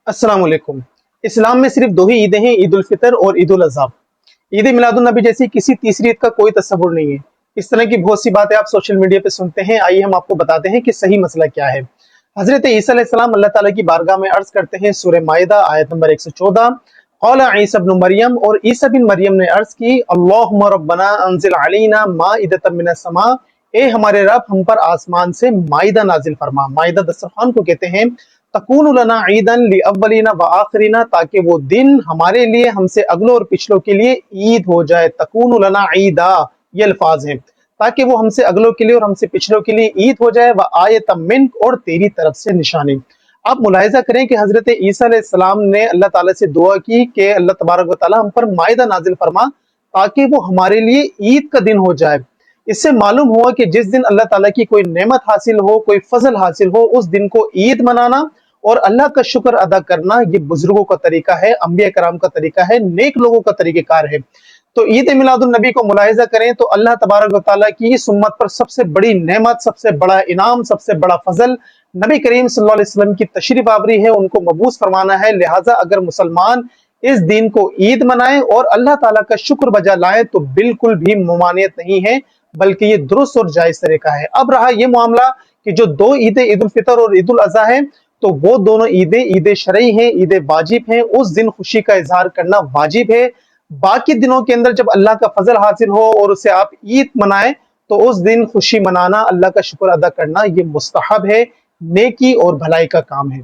अस्सलाम वालेकुम। इस्लाम में सिर्फ दो ही ईदें हैं, ईद उल फितर और ईद उल अज़हा। ईद मिलादुन नबी जैसी किसी तीसरी ईद का कोई तस्वुर नहीं है। इस तरह की बहुत सी बातें आप सोशल मीडिया पे सुनते हैं। आइए हम आपको बताते हैं कि सही मसला क्या है। हजरत ईसा अलैहिस्सलाम अल्लाह ताला की बारगाह में अर्ज करते हैं, सूरह माइदा आयत नंबर 114, क़ाल ईसा इब्न मरियम, और ईसा बिन मरियम ने अर्ज की, अल्लाहुम्मा रब्बना अंज़िल अलैना माइदतम मिनस समा, ए हमारे रब हम पर आसमान से माइदा नाजिल फरमा। माइदा दस्तरखान को कहते हैं। तकून लना ईदन लि अव्वलिना व आखिरिना, ताकि वो दिन हमारे लिए, हमसे अगलों और पिछलों के लिए ईद हो जाए। तकून लना ईदा, ये अल्फाज हैं, ताकि वो हमसे अगलों के लिए और हमसे पिछलों के लिए ईद हो जाए। व आयतम मिन्क, और तेरी तरफ से निशानी। आप मुलाहिजा करें कि हजरत ईसा अलैहिस्सलाम ने अल्लाह ताला से दुआ की कि अल्लाह तबारक व तआला हम पर माइदा नाजिल फरमा, ताकि वो हमारे लिए ईद का दिन हो जाए। इससे मालूम हुआ कि जिस दिन अल्लाह ताला की कोई नेमत हासिल हो, कोई फजल हासिल हो, उस दिन को ईद मनाना और अल्लाह का शुक्र अदा करना, ये बुजुर्गों का तरीका है, अंबिया कराम का तरीका है, नेक लोगों का तरीक़ेकार है। तो ईद मिलादुन नबी को मुलाहिजा करें तो अल्लाह तबारक व तआला की इस उम्मत पर सबसे बड़ी नेमत, सबसे बड़ा इनाम, सबसे बड़ा फजल नबी करीम सल्लल्लाहु अलैहि वसल्लम की तशरीफ आवरी है, उनको मबूस फरमाना है। लिहाजा अगर मुसलमान इस दिन को ईद मनाएं और अल्लाह ताला का शुक्र बजा लाएं तो बिल्कुल भी मुमानियत नहीं है, बल्कि ये दुरुस्त और जायज तरीका है। अब रहा ये मामला कि जो दो ईदें ईद उल फितर और ईद उल अज़हा है, तो वो दोनों ईदें ईद शरई हैं, ईद वाजिब हैं। उस दिन खुशी का इजहार करना वाजिब है। बाकी दिनों के अंदर जब अल्लाह का फजल हासिल हो और उसे आप ईद मनाएं, तो उस दिन खुशी मनाना, अल्लाह का शुक्र अदा करना, ये मुस्तहब है, नेकी और भलाई का काम है।